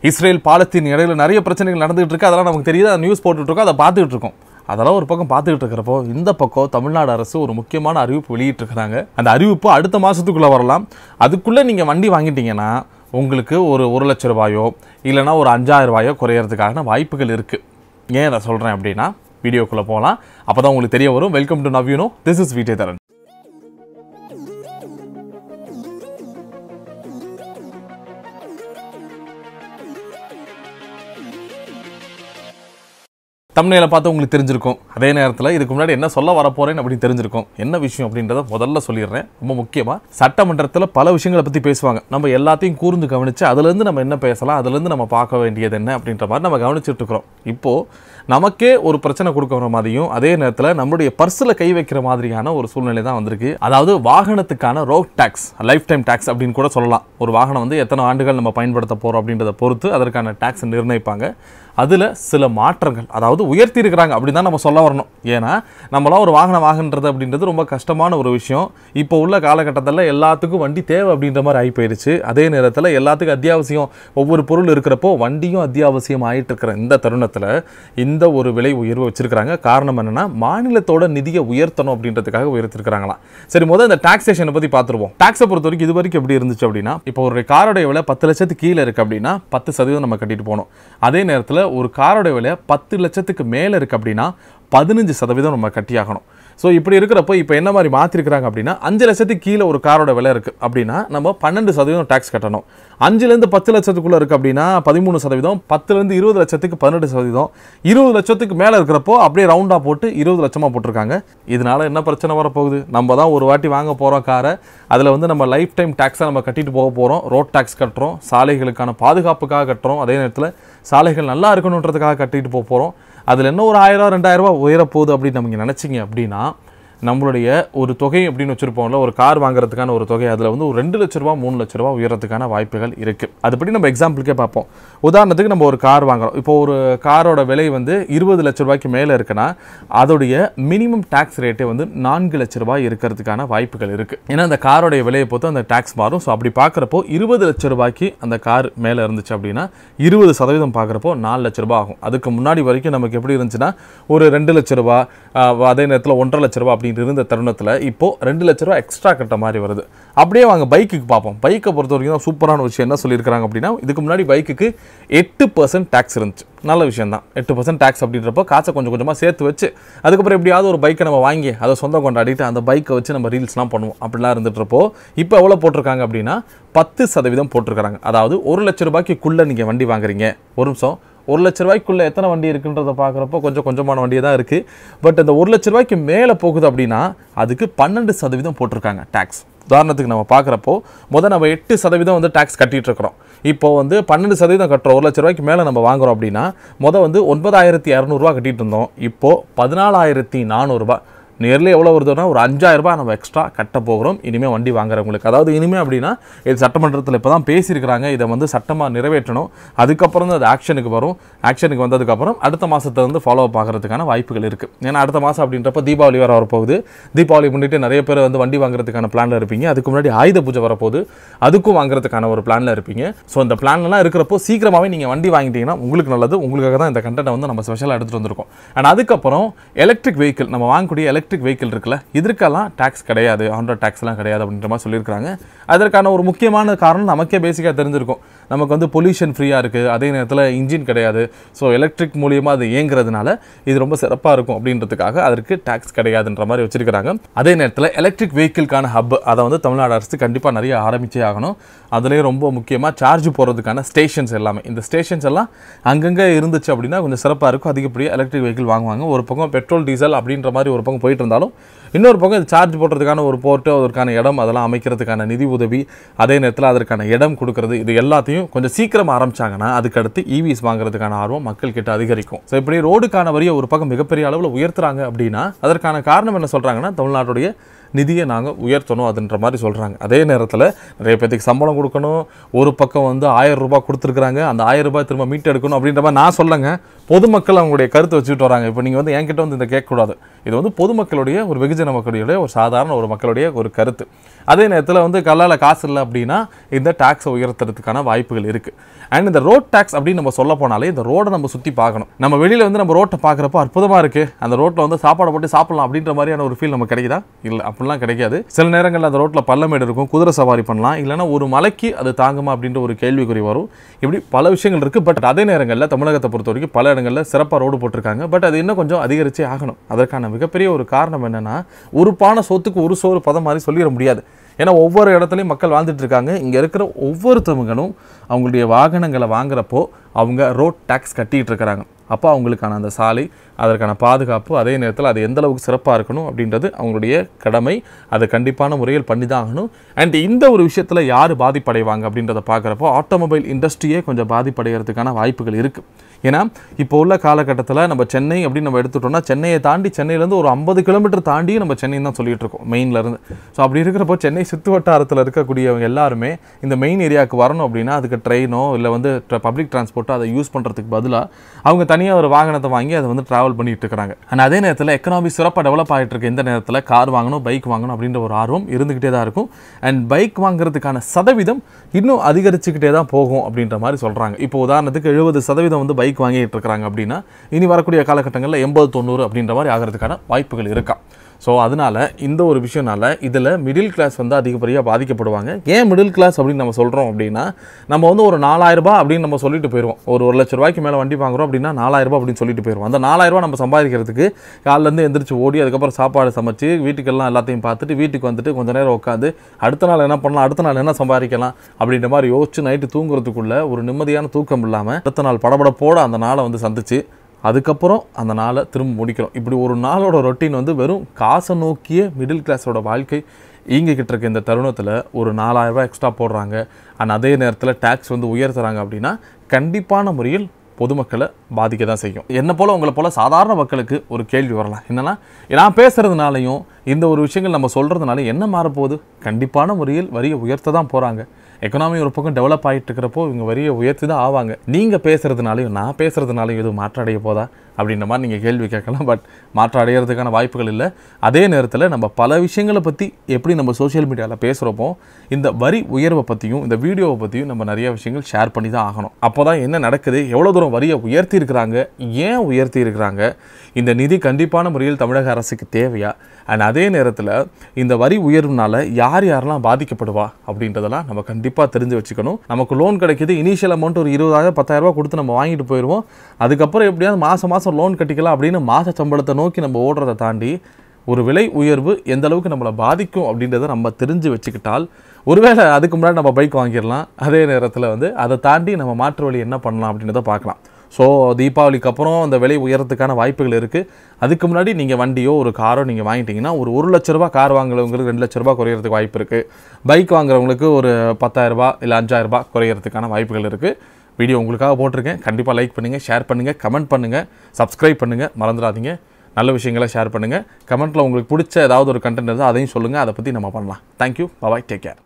Israel Palestine இடையில நிறைய பிரச்சனைகள் நடந்துகிட்டு இருக்கு. அதெல்லாம் நமக்கு தெரியுது. நியூஸ் போட்டுட்டு இருக்கோம், அதை பார்த்துக்கிட்டு இருக்கோம். அதெல்லாம் ஒரு பக்கம் பார்த்துக்கிட்டு இருக்கிறப்போ இந்த பக்கம் தமிழ்நாடு அரசு ஒரு முக்கியமான அறிவிப்பு வெளியிட்டிருக்கிறாங்க. அந்த அறிவிப்பு அடுத்த மாதத்துக்குள்ளே வரலாம். அதுக்குள்ளே நீங்கள் வண்டி வாங்கிட்டீங்கன்னா உங்களுக்கு ஒரு 1 லட்ச ரூபாயோ இல்லைனா ஒரு 5000 ரூபாயோ குறையிறதுக்கான வாய்ப்புகள் இருக்குது. ஏன் அதை சொல்கிறேன் அப்படின்னா வீடியோக்குள்ளே போகலாம். அப்போ தான் உங்களுக்கு தெரிய வரும். Welcome to now you know, this is Vijay Dharan. தமிழ்நிலை பார்த்து உங்களுக்கு தெரிஞ்சிருக்கும். அதே நேரத்தில் இதுக்கு முன்னாடி என்ன சொல்ல வரப்போறேன்னு அப்படின்னு தெரிஞ்சிருக்கும். என்ன விஷயம் அப்படின்றத முதல்ல சொல்லிடுறேன். ரொம்ப முக்கியமாக சட்டமன்றத்தில் பல விஷயங்களை பற்றி பேசுவாங்க. நம்ம எல்லாத்தையும் கூர்ந்து கவனித்து அதுலேருந்து நம்ம என்ன பேசலாம், அதுலேருந்து நம்ம பார்க்க வேண்டியது என்ன அப்படின்ற மாதிரி நம்ம கவனிச்சுட்டு இருக்கிறோம். இப்போது நமக்கே ஒரு பிரச்சனை கொடுக்குற மாதிரியும் அதே நேரத்தில் நம்மளுடைய பர்ஸில் கை வைக்கிற மாதிரியான ஒரு சூழ்நிலை தான் வந்திருக்கு. அதாவது வாகனத்துக்கான road tax, lifetime tax அப்படின்னு கூட சொல்லலாம். ஒரு வாகனம் வந்து எத்தனை ஆண்டுகள் நம்ம பயன்படுத்த போகிறோம் அப்படின்றத பொறுத்து அதற்கான டேக்ஸ் நிர்ணயிப்பாங்க. அதில் சில மாற்றங்கள், அதாவது உயர்த்தி இருக்கிறாங்க அப்படின்னு தான் நம்ம சொல்ல வரணும். ஏன்னா நம்மளாம் ஒரு வாகனம் வாங்குன்றது அப்படின்றது ரொம்ப கஷ்டமான ஒரு விஷயம். இப்போ உள்ள காலகட்டத்தில் எல்லாத்துக்கும் வண்டி தேவை அப்படின்ற மாதிரி ஆகி போயிடுச்சு. அதே நேரத்தில் எல்லாத்துக்கும் அத்தியாவசியம், ஒவ்வொரு பொருள் இருக்கிறப்போ வண்டியும் அத்தியாவசியம் ஆகிட்டு இருக்கிற இந்த தருணத்தில் இந்த ஒரு விலை உயர்வு வச்சிருக்கிறாங்க. காரணம் என்னன்னா மாநிலத்தோட நிதியை உயர்த்தணும் அப்படின்றதுக்காக உயர்த்திருக்கிறாங்களாம். சரி, முதல் இந்த டாக்ஸேஷனை பற்றி பார்த்துருவோம். டாக்ஸை பொறுத்த வரைக்கும் இது வரைக்கும் எப்படி இருந்துச்சு அப்படின்னா, இப்போ ஒரு காரோடைய விலை 10 லட்சத்துக்கு கீழே இருக்குது அப்படின்னா 10% நம்ம கட்டிட்டு போகணும். அதே நேரத்தில் ஒரு காரோட விலை 10 லட்சத்துக்கு மேலே இருக்குது அப்படின்னா 15% நம்ம கட்டியாகணும். ஸோ இப்படி இருக்கிறப்போ இப்போ என்ன மாதிரி மாற்றிருக்கிறாங்க அப்படின்னா 5 லட்சத்துக்கு கீழே ஒரு காரோட விலை இருக்குது அப்படின்னா நம்ம 12% டேக்ஸ் கட்டணும். 5லேருந்து 10 லட்சத்துக்குள்ளே இருக்குது அப்படின்னா 13%, 10லேருந்து 20 லட்சத்துக்கு 18%, 20 லட்சத்துக்கு மேலே இருக்கிறப்போ அப்படியே ரவுண்டாக போட்டு 20 லட்சமாக போட்டிருக்காங்க. இதனால என்ன பிரச்சனை வரப்போகுது? நம்ம தான் ஒரு வாட்டி வாங்க போகிறோம் காரை, அதில் வந்து நம்ம லைஃப் டைம் டேக்ஸை நம்ம கட்டிட்டு போக போகிறோம். ரோட் டேக்ஸ் கட்டுறோம், சாலைகளுக்கான பாதுகாப்புக்காக கட்டுறோம், அதே நேரத்தில் சாலைகள் நல்லா இருக்கணுன்றதுக்காக கட்டிட்டு போக போகிறோம். அதில் என்ன ஒரு 1000 2000 ரூபா உயரப்போகுது அப்படின்னு நம்ம நினச்சிங்க அப்படின்னா நம்மளுடைய ஒரு தொகை அப்படின்னு வச்சுருப்போம்ல, ஒரு கார் வாங்குறதுக்கான ஒரு தொகை, அதில் வந்து ஒரு 2 லட்ச ரூபா 3 லட்ச ரூபா உயரத்துக்கான வாய்ப்புகள் இருக்குது. அதுபடி நம்ம எக்ஸாம்பிளுக்கே பார்ப்போம். உதாரணத்துக்கு நம்ம ஒரு கார் வாங்குறோம். இப்போ ஒரு காரோட விலை வந்து 20 லட்ச ரூபாய்க்கு மேலே இருக்குன்னா அதோடைய மினிமம் டேக்ஸ் ரேட்டே வந்து 4 லட்ச ரூபாய் இருக்கிறதுக்கான வாய்ப்புகள் இருக்குது. ஏன்னா அந்த காரோடைய விலையை பொறுத்து அந்த டேக்ஸ் மாறும். ஸோ அப்படி பார்க்குறப்போ 20 லட்ச ரூபாய்க்கு அந்த கார் மேலே இருந்துச்சு அப்படின்னா 20% பார்க்குறப்போ 4 லட்ச ரூபா ஆகும். அதுக்கு முன்னாடி வரைக்கும் நமக்கு எப்படி இருந்துச்சுன்னா ஒரு 2 லட்ச ரூபா, அதே நேரத்தில் 1.5 லட்ச ரூபா அப்படின்னு இருந்த தருணத்தில் இப்போ 2 லட்ச ரூபா எக்ஸ்ட்ரா கட்ட மாதிரி வருது. அப்படியே வாங்க பைக்குக்கு பார்ப்போம். பைக்கை பொறுத்த வரைக்கும் சூப்பரான விஷயம் என்ன சொல்லியிருக்காங்க அப்படின்னா, இதுக்கு முன்னாடி பைக்குக்கு 8% டேக்ஸ் இருந்துச்சு. நல்ல விஷயம் தான். 8% டேக்ஸ் அப்படின்றப்போ காசை கொஞ்சம் கொஞ்சமாக சேர்த்து வச்சு அதுக்கப்புறம் எப்படியாவது ஒரு பைக்கை நம்ம வாங்கி அதை சொந்தம் கொண்டாடிட்டு அந்த பைக்கை வச்சு நம்ம ரீல்ஸ்லாம் பண்ணுவோம். அப்படிலாம் இருந்துட்டுருப்போ இப்போ எவ்வளோ போட்டிருக்காங்க அப்படின்னா 10% போட்டிருக்காங்க. அதாவது 1 லட்ச ரூபாய்க்குள்ளே நீங்கள் வண்டி வாங்குறீங்க. ஒரு நிமிஷம், 1 லட்ச ரூபாய்க்குள்ளே எத்தனை வண்டி இருக்குன்றதை பார்க்குறப்போ கொஞ்சமான வண்டியே தான் இருக்குது. பட் இந்த 1 லட்ச ரூபாய்க்கு மேலே போகுது அப்படின்னா அதுக்கு 12% போட்டிருக்காங்க டேக்ஸ். உதாரணத்துக்கு நம்ம பார்க்குறப்போ நம்ம 8% வந்து டேக்ஸ் கட்டிகிட்டு இருக்கிறோம். இப்போ வந்து 12% கட்டுறோம். 1 லட்ச ரூபாய்க்கு மேலே நம்ம வாங்குறோம் அப்படின்னா 92,200 ரூபா கட்டிகிட்டு இருந்தோம். இப்போது 14,400 ரூபா. நேரில் எவ்வளோ வருதுன்னா ஒரு 5000 ரூபாய் நம்ம எக்ஸ்ட்ரா கட்ட போகிறோம் இனிமேல் வண்டி வாங்குறவங்களுக்கு. அதாவது இனிமேல் அப்படின்னா இது சட்டமன்றத்தில் இப்போ தான் பேசியிருக்கிறாங்க. இதை வந்து சட்டமாக நிறைவேற்றணும். அதுக்கப்புறம் தான் அது ஆக்ஷனுக்கு வரும். ஆக்ஷனுக்கு வந்ததுக்கப்புறம் அடுத்த மாதத்தை வந்து ஃபாலோ அப் ஆகிறதுக்கான வாய்ப்புகள் இருக்குது. ஏன்னா அடுத்த மாதம் அப்படின்றப்ப தீபாவளி வர வரப்போகுது. தீபாவளி முன்னிட்டு நிறைய பேர் வந்து வண்டி வாங்குறதுக்கான பிளானில் இருப்பீங்க. அதுக்கு முன்னாடி ஆயுத பூஜை வரப்போகுது, அதுக்கும் வாங்குறதுக்கான ஒரு பிளானில் இருப்பீங்க. ஸோ இந்த பிளான்லாம் இருக்கிறப்போ சீக்கிரமாகவே நீங்கள் வண்டி வாங்கிட்டீங்கன்னா உங்களுக்கு நல்லது. உங்களுக்காக தான் இந்த கண்டென்ட்டை வந்து நம்ம ஸ்பெஷலாக எடுத்துகிட்டு வந்திருக்கோம். அண்ட் அதுக்கப்புறம் எலக்ட்ரிக் வெஹிக்கிள், நம்ம வாங்கக்கூடிய எலக்ட்ரிக் வெஹிக்கிள் இருக்குல்ல, இதற்கெல்லாம் டேக்ஸ் கிடையாது, 100 டேக்ஸ்லாம் கிடையாது அப்படின்ற மாதிரி சொல்லியிருக்காங்க. அதற்கான ஒரு முக்கியமான காரணம் நமக்கே பேசிக்காக தெரிஞ்சிருக்கும். நமக்கு வந்து பொல்யூஷன் ஃப்ரீயாக இருக்குது, அதே நேரத்தில் இன்ஜின் கிடையாது. ஸோ எலக்ட்ரிக் மூலியமாக அது இயங்குறதுனால இது ரொம்ப சிறப்பாக இருக்கும் அப்படின்றதுக்காக அதற்கு டேக்ஸ் கிடையாதுன்ற மாதிரி வச்சிருக்கிறாங்க. அதே நேரத்தில் எலக்ட்ரிக் வெஹிக்கிள்கான ஹப் அதை வந்து தமிழ்நாடு அரசு கண்டிப்பாக நிறைய ஆரம்பிச்சே ஆகணும். அதுலேயே ரொம்ப முக்கியமாக சார்ஜ் போகிறதுக்கான ஸ்டேஷன்ஸ் எல்லாமே, இந்த ஸ்டேஷன்ஸ் எல்லாம் அங்கங்கே இருந்துச்சு அப்படின்னா கொஞ்சம் சிறப்பாக இருக்கும். அதிகப்படியாக எலக்ட்ரிக் வெஹிக்கிள் வாங்குவாங்க. ஒரு பக்கம் பெட்ரோல் டீசல் அப்படின்ற மாதிரி ஒரு பக்கம் போயிட்டு இருந்தாலும் இன்னொரு பக்கம் இது சார்ஜ் போடுறதுக்கான ஒரு போர்ட்டு, அதற்கான இடம், அதெல்லாம் அமைக்கிறதுக்கான நிதி உதவி, அதே நேரத்தில் அதற்கான இடம் கொடுக்கறது, இது எல்லாத்தையும் கொஞ்சம் சீக்கிரம் ஆரம்பிச்சாங்கன்னா அதுக்கடுத்து இவிஸ் வாங்குறதுக்கான ஆர்வம் மக்கள் கிட்ட அதிகரிக்கும். ஸோ இப்படி ரோடுக்கான வரியை ஒரு பக்கம் மிகப்பெரிய அளவில் உயர்த்துறாங்க அப்படின்னா அதற்கான காரணம் என்ன சொல்கிறாங்கன்னா தமிழ்நாட்டுடைய நிதியை நாங்கள் உயர்த்தணும் அதுன்ற மாதிரி சொல்கிறாங்க. அதே நேரத்தில் நிறைய பேருக்கு சம்பளம் கொடுக்கணும், ஒரு பக்கம் வந்து 1000 ரூபாய் கொடுத்துருக்குறாங்க, அந்த 1000 ரூபாய் திரும்ப மீட்டு எடுக்கணும் அப்படின்ற மாதிரி நான் சொல்லுங்க. பொதுமக்கள் அவங்களுடைய கருத்தை வச்சுட்டு வராங்க. இப்போ நீங்கள் வந்து என்கிட்ட வந்து இந்த கேட்கக்கூடாது. இது வந்து பொதுமக்களுடைய ஒரு வெகுஜன மக்களுடைய ஒரு சாதாரண ஒரு மக்களுடைய ஒரு கருத்து. அதே நேரத்தில் வந்து கல்லால் காசு இல்லை அப்படின்னா இந்த டேக்ஸை உயர்த்துறதுக்கான வாய்ப்புகள் இருக்குது. அண்ட் இந்த ரோட் டேக்ஸ் அப்படின்னு நம்ம சொல்ல போனாலே இந்த ரோடை நம்ம சுற்றி பார்க்கணும். நம்ம வெளியில் வந்து நம்ம ரோட்டை பார்க்குறப்போ அற்புதமாக இருக்குது, அந்த ரோட்டில் வந்து சாப்பாடை போட்டு சாப்பிடலாம் அப்படின்ற மாதிரியான ஒரு ஃபீல் நமக்கு கிடைக்குதா? இல்லை, அப்படிலாம் கிடைக்காது. சில நேரங்களில் அந்த ரோட்டில் பள்ளமேடு இருக்கும், குதிரை சவாரி பண்ணலாம், இல்லைனா ஒரு மலைக்கு அது தாங்குமா அப்படின்ற ஒரு கேள்விக்குறி வரும். இப்படி பல விஷயங்கள் இருக்குது. பட் அதே நேரங்களில் தமிழகத்தை பொறுத்த வரைக்கும் பல இடங்களில் சிறப்பாக ரோடு போட்டிருக்காங்க. பட் அது இன்னும் கொஞ்சம் அதிகரிச்சே ஆகணும். அதற்கான மிகப்பெரிய ஒரு காரணம் என்னென்னா, ஒரு பானை சொத்துக்கு ஒரு சோறு பதம் மாதிரி சொல்லிட முடியாது. ஏன்னா ஒவ்வொரு இடத்துலையும் மக்கள் வாழ்ந்துட்டு இருக்காங்க. இங்கே இருக்கிற ஒவ்வொருத்தவங்களும் அவங்களுடைய வாகனங்களை வாங்குறப்போ அவங்க ரோட் டேக்ஸ் கட்டிகிட்டு இருக்கிறாங்க. அப்போ அவங்களுக்கான அந்த சாலை, அதற்கான பாதுகாப்பு, அதே நேரத்தில் அது எந்த அளவுக்கு சிறப்பாக இருக்கணும் அப்படின்றது அவங்களுடைய கடமை. அது கண்டிப்பான முறையில் பண்ணி தான் ஆகணும். அண்ட் இந்த ஒரு விஷயத்தில் யார் பாதிப்படைவாங்க அப்படின்றத பார்க்குறப்போ ஆட்டோமொபைல் இண்டஸ்ட்ரியே கொஞ்சம் பாதிப்படைகிறதுக்கான வாய்ப்புகள் இருக்குது. ஏன்னா இப்போ உள்ள காலகட்டத்தில் நம்ம சென்னை அப்படின்னு நம்ம எடுத்துட்டோம்னா, சென்னையை தாண்டி சென்னையிலேருந்து ஒரு 50 கிலோமீட்டர் தாண்டி நம்ம சென்னைன்னு தான் சொல்லிட்டு இருக்கோம் மெயின்லேருந்து. ஸோ அப்படி இருக்கிறப்போ சென்னை சுற்று வட்டாரத்தில் இருக்கக்கூடியவங்க எல்லாருமே இந்த மெயின் ஏரியாவுக்கு வரணும் அப்படின்னா அதுக்கு ட்ரெயினோ இல்லை வந்து பப்ளிக் டிரான்ஸ்போர்ட்டோ அதை யூஸ் பண்ணுறதுக்கு பதிலாக அவங்க தனியாக ஒரு வாகனத்தை வாங்கி அதை வந்து ட்ராவல் பண்ணிட்டு இருக்கிறாங்க. ஆனால் அதே நேரத்தில் எக்கனாமி சிறப்பாக டெவலப் ஆகிட்டு இருக்க இந்த நேரத்தில் கார் வாங்கணும், பைக் வாங்கணும் அப்படின்ற ஒரு ஆர்வம் இருந்துக்கிட்டே தான் இருக்கும். அண்ட் பைக் வாங்குறதுக்கான சதவீதம் இன்னும் அதிகரிச்சுக்கிட்டே தான் போகும் அப்படின்ற மாதிரி சொல்கிறாங்க. இப்போ உதாரணத்துக்கு 70% வந்து பைக் வாங்கிட்டு இருக்கிறாங்க அப்படின்னா இனி வரக்கூடிய காலகட்டங்களில் 80-90 அப்படின்ற மாதிரி ஆகிறதுக்கான வாய்ப்புகள் இருக்கா. ஸோ அதனால் இந்த ஒரு விஷயனால இதில் மிடில் கிளாஸ் வந்து அதிகப்படியாக பாதிக்கப்படுவாங்க. ஏன் மிடில் கிளாஸ் அப்படின்னு நம்ம சொல்கிறோம் அப்படின்னா, நம்ம வந்து ஒரு 4000 ரூபாய் அப்படின்னு நம்ம சொல்லிட்டு போயிடுவோம். ஒரு 1 லட்ச ரூபாய்க்கு மேலே வண்டி வாங்குறோம் அப்படின்னா 4000 ரூபாய் அப்படின்னு சொல்லிட்டு போயிடுவோம். அந்த 4000 ரூபாய் நம்ம சம்பாதிக்கிறதுக்கு காலிலேருந்து எந்திரிச்சு ஓடி அதுக்கப்புறம் சாப்பாடு சமைச்சு வீட்டுக்கெல்லாம் எல்லாத்தையும் பார்த்துட்டு வீட்டுக்கு வந்துட்டு கொஞ்சம் நேரம் உட்காந்து அடுத்த நாள் என்ன பண்ணலாம், அடுத்த நாள் என்ன சம்பாதிக்கலாம் அப்படின்ற மாதிரி யோசிச்சு நைட்டு தூங்குறதுக்குள்ளே ஒரு நிம்மதியான தூக்கம் இல்லாமல் அடுத்த நாள் படபடப்போடு அந்த நாளை வந்து சந்திச்சு அதுக்கப்புறம் அந்த நாளை திரும்ப முடிக்கிறோம். இப்படி ஒரு நாளோட ரொட்டீன் வந்து வெறும் காசை நோக்கிய மிடில் கிளாஸோட வாழ்க்கை இயங்கிக்கிட்டு இருக்க இந்த தருணத்தில் ஒரு 4000 ரூபாய் எக்ஸ்ட்ரா போடுறாங்க. அண்ட் அதே நேரத்தில் டேக்ஸ் வந்து உயர்த்துறாங்க அப்படின்னா கண்டிப்பான முறையில் பொதுமக்களை பாதிக்க தான் செய்யும். என்ன போல் உங்களை போல் சாதாரண மக்களுக்கு ஒரு கேள்வி வரலாம். என்னென்னா, நான் பேசுகிறதுனாலையும் இந்த ஒரு விஷயங்கள் நம்ம சொல்கிறதுனால என்ன மாறப்போகுது? கண்டிப்பான முறையில் வரியை உயர்த்த தான் போகிறாங்க. எக்கனாமி ஒரு பக்கம் டெவலப் ஆகிட்டு இருக்கிறப்போ இவங்க வரியை உயர்த்தி தான் ஆவாங்க. நீங்கள் பேசுகிறதுனாலையும் நான் பேசுகிறதுனாலையும் எதுவும் மாற்றடைய போதா அப்படின்ற மாதிரி நீங்கள் கேள்வி கேட்கலாம். பட் மாற்றம் அடைகிறதுக்கான வாய்ப்புகள் இல்லை. அதே நேரத்தில் நம்ம பல விஷயங்களை பற்றி எப்படி நம்ம சோஷியல் மீடியாவில் பேசுகிறப்போ இந்த வரி உயர்வை பற்றியும் இந்த வீடியோவை பற்றியும் நம்ம நிறைய விஷயங்கள் ஷேர் பண்ணி தான் ஆகணும். அப்போ தான் என்ன நடக்குது, எவ்வளோ தூரம் வரியை உயர்த்தி இருக்கிறாங்க, ஏன் உயர்த்தி இருக்கிறாங்க, இந்த நிதி கண்டிப்பான முறையில் தமிழக அரசுக்கு தேவையா, அண்ட் அதே நேரத்தில் இந்த வரி உயர்வுனால யார் யாரெல்லாம் பாதிக்கப்படுவா அப்படின்றதெல்லாம் நம்ம கண்டிப்பாக தெரிஞ்சு வச்சுக்கணும். நமக்கு லோன் கிடைக்கிது, இனிஷியல் அமௌண்ட் ஒரு 20,000 10,000 ரூபா கொடுத்து நம்ம வாங்கிட்டு போயிடுவோம். அதுக்கப்புறம் எப்படியாவது மாதம் மாதம் லோன் கட்டிக்கலாம் அப்படின்னு மாத சம்பளத்தை நோக்கி நம்ம ஓடுறதை தாண்டி ஒரு விலை உயர்வு எந்த அளவுக்கு நம்மளை பாதிக்கும் அப்படின்றத நம்ம தெரிஞ்சு வச்சுக்கிட்டால் ஒருவேளை அதுக்கு முன்னாடி நம்ம பைக் வாங்கிடலாம். அதே நேரத்தில் வந்து அதை தாண்டி நம்ம மாற்று வழி என்ன பண்ணலாம் அப்படின்றத பார்க்கலாம். ஸோ தீபாவளிக்கு அப்புறம் அந்த விலை உயரத்துக்கான வாய்ப்புகள் இருக்குது. அதுக்கு முன்னாடி நீங்கள் வண்டியோ ஒரு காரோ நீங்கள் வாங்கிட்டீங்கன்னா ஒரு 1 லட்ச ரூபா கார் வாங்குறவங்களுக்கு 2 லட்ச ரூபா குறையிறதுக்கு வாய்ப்பு இருக்குது. பைக் வாங்குறவங்களுக்கு ஒரு 10,000 ரூபா இல்லை 5,000 ரூபா குறையிறதுக்கான வாய்ப்புகள் இருக்குது. வீடியோ உங்களுக்காக போட்டிருக்கேன். கண்டிப்பாக லைக் பண்ணுங்கள், ஷேர் பண்ணுங்கள், கமெண்ட் பண்ணுங்கள், சப்ஸ்கிரைப் பண்ணுங்கள், மறந்துடாதீங்க. நல்ல விஷயங்களை ஷேர் பண்ணுங்கள். கமெண்ட்டில் உங்களுக்கு பிடிச்ச ஏதாவது ஒரு கண்டென்ட் இருந்தால் அதையும் சொல்லுங்கள். அதை பற்றி நம்ம பண்ணலாம். தேங்க்யூ, பாய், டேக் கேர்.